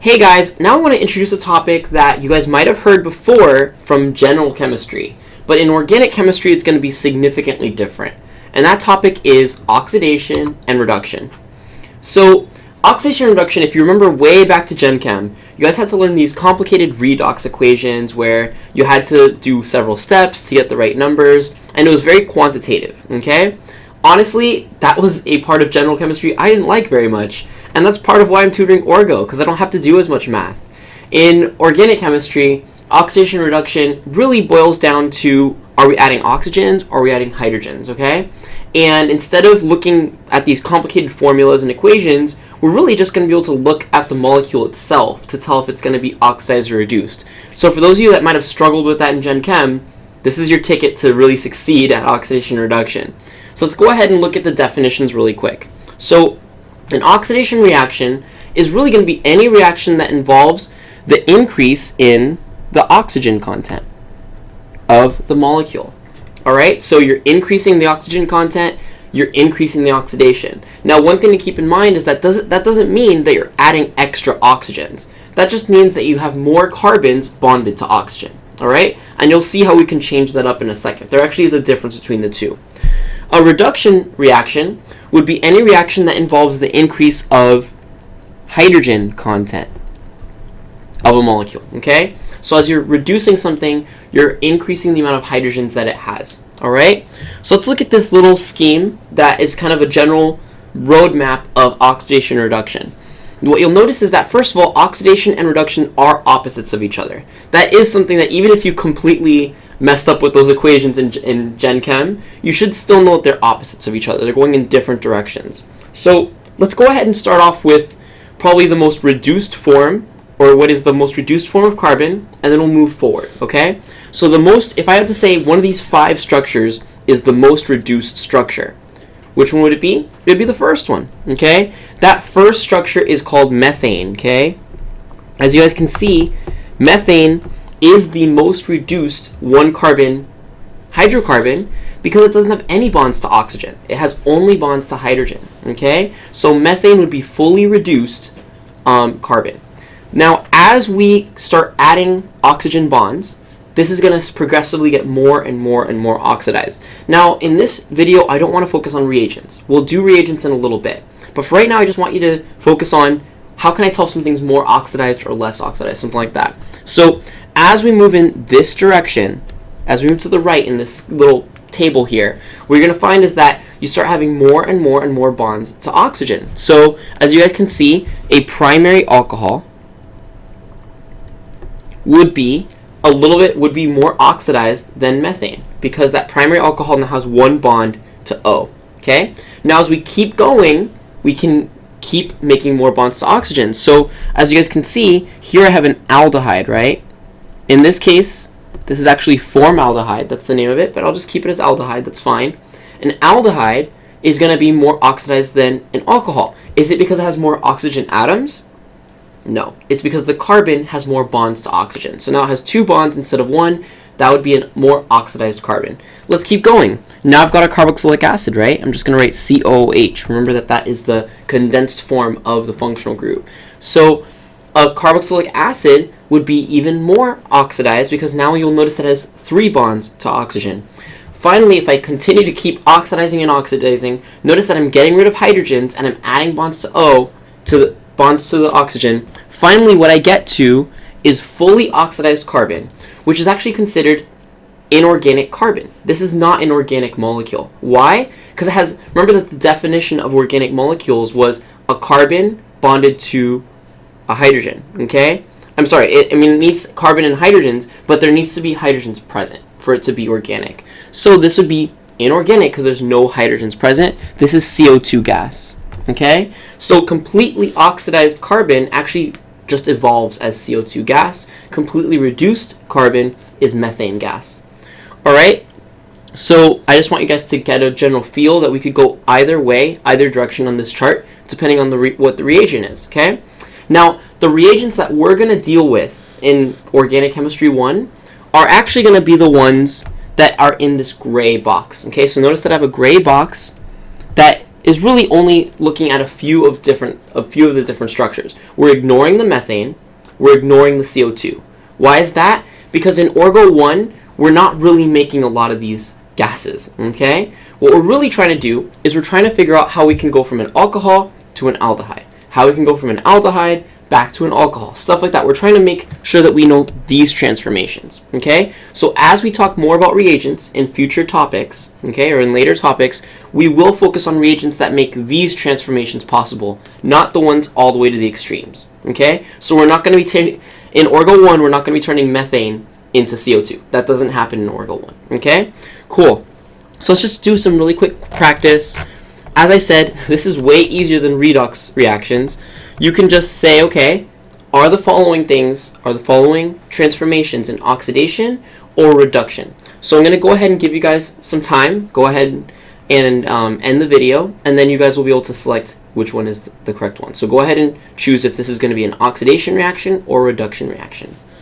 Hey guys, now I want to introduce a topic that you guys might have heard before from general chemistry, but in organic chemistry it's going to be significantly different. And that topic is oxidation and reduction. So, oxidation and reduction, if you remember way back to Gen Chem, you guys had to learn these complicated redox equations where you had to do several steps to get the right numbers, and it was very quantitative, okay? Honestly, that was a part of general chemistry I didn't like very much. And that's part of why I'm tutoring Orgo, because I don't have to do as much math. In organic chemistry, oxidation and reduction really boils down to, are we adding oxygens or are we adding hydrogens, okay? And instead of looking at these complicated formulas and equations, we're really just going to be able to look at the molecule itself to tell if it's going to be oxidized or reduced. So for those of you that might have struggled with that in Gen Chem, this is your ticket to really succeed at oxidation and reduction. So let's go ahead and look at the definitions really quick. So an oxidation reaction is really going to be any reaction that involves the increase in the oxygen content of the molecule. Alright, so you're increasing the oxygen content, you're increasing the oxidation. Now one thing to keep in mind is that doesn't mean that you're adding extra oxygens. That just means that you have more carbons bonded to oxygen. Alright, and you'll see how we can change that up in a second. There actually is a difference between the two. A reduction reaction would be any reaction that involves the increase of hydrogen content of a molecule, okay? So as you're reducing something, you're increasing the amount of hydrogens that it has, all right? So let's look at this little scheme that is kind of a general roadmap of oxidation and reduction. What you'll notice is that, first of all, oxidation and reduction are opposites of each other. That is something that even if you completely messed up with those equations in Gen Chem, you should still know that they're opposites of each other. They're going in different directions. So let's go ahead and start off with probably the most reduced form, or what is the most reduced form of carbon, and then we'll move forward, okay? So if I had to say one of these 5 structures is the most reduced structure, which one would it be? It would be the first one, okay? That first structure is called methane, okay? As you guys can see, methane is the most reduced one-carbon hydrocarbon because it doesn't have any bonds to oxygen. It has only bonds to hydrogen, okay? So methane would be fully reduced carbon. Now, as we start adding oxygen bonds, this is going to progressively get more and more and more oxidized. Now, in this video, I don't want to focus on reagents. We'll do reagents in a little bit. But for right now, I just want you to focus on how can I tell if something's more oxidized or less oxidized, something like that. So as we move in this direction, as we move to the right in this little table here, what you're going to find is that you start having more and more and more bonds to oxygen. So as you guys can see, a primary alcohol would be more oxidized than methane because that primary alcohol now has one bond to O. Okay? Now as we keep going, we can keep making more bonds to oxygen. So as you guys can see, here I have an aldehyde, right? In this case, this is actually formaldehyde, that's the name of it, but I'll just keep it as aldehyde, that's fine. An aldehyde is going to be more oxidized than an alcohol. Is it because it has more oxygen atoms? No, it's because the carbon has more bonds to oxygen. So now it has 2 bonds instead of 1. That would be a more oxidized carbon. Let's keep going. Now I've got a carboxylic acid, right? I'm just going to write COOH. Remember that is the condensed form of the functional group. So a carboxylic acid would be even more oxidized because now you'll notice that it has 3 bonds to oxygen. Finally, if I continue to keep oxidizing and oxidizing, notice that I'm getting rid of hydrogens and I'm adding bonds to O, bonds to the oxygen. Finally, what I get to is fully oxidized carbon, which is actually considered inorganic carbon. This is not an organic molecule. Why? Because it has, remember that the definition of organic molecules was a carbon bonded to a hydrogen, okay? I'm sorry, it needs carbon and hydrogens, but there needs to be hydrogens present for it to be organic. So this would be inorganic because there's no hydrogens present. This is CO2 gas, okay? So completely oxidized carbon actually just evolves as CO2 gas. Completely reduced carbon is methane gas. All right, so I just want you guys to get a general feel that we could go either way, either direction on this chart, depending on what the reagent is, okay? Now, the reagents that we're going to deal with in Organic Chemistry 1 are actually going to be the ones that are in this gray box, okay? So notice that I have a gray box that is really only looking at a few of the different structures. We're ignoring the methane, we're ignoring the CO2. Why is that? Because in Orgo 1, we're not really making a lot of these gases, okay? What we're really trying to do is we're trying to figure out how we can go from an alcohol to an aldehyde, how we can go from an aldehyde back to an alcohol, stuff like that. We're trying to make sure that we know these transformations, okay? So as we talk more about reagents in future topics, okay, or in later topics, we will focus on reagents that make these transformations possible, not the ones all the way to the extremes, okay? So we're not going to be, in Orgo 1, we're not going to be turning methane into CO2. That doesn't happen in Orgo 1, okay? Cool. So let's just do some really quick practice. As I said, this is way easier than redox reactions. You can just say, okay, are the following transformations in oxidation or reduction? So I'm going to go ahead and give you guys some time. Go ahead and end the video, and then you guys will be able to select which one is the correct one. So go ahead and choose if this is going to be an oxidation reaction or reduction reaction.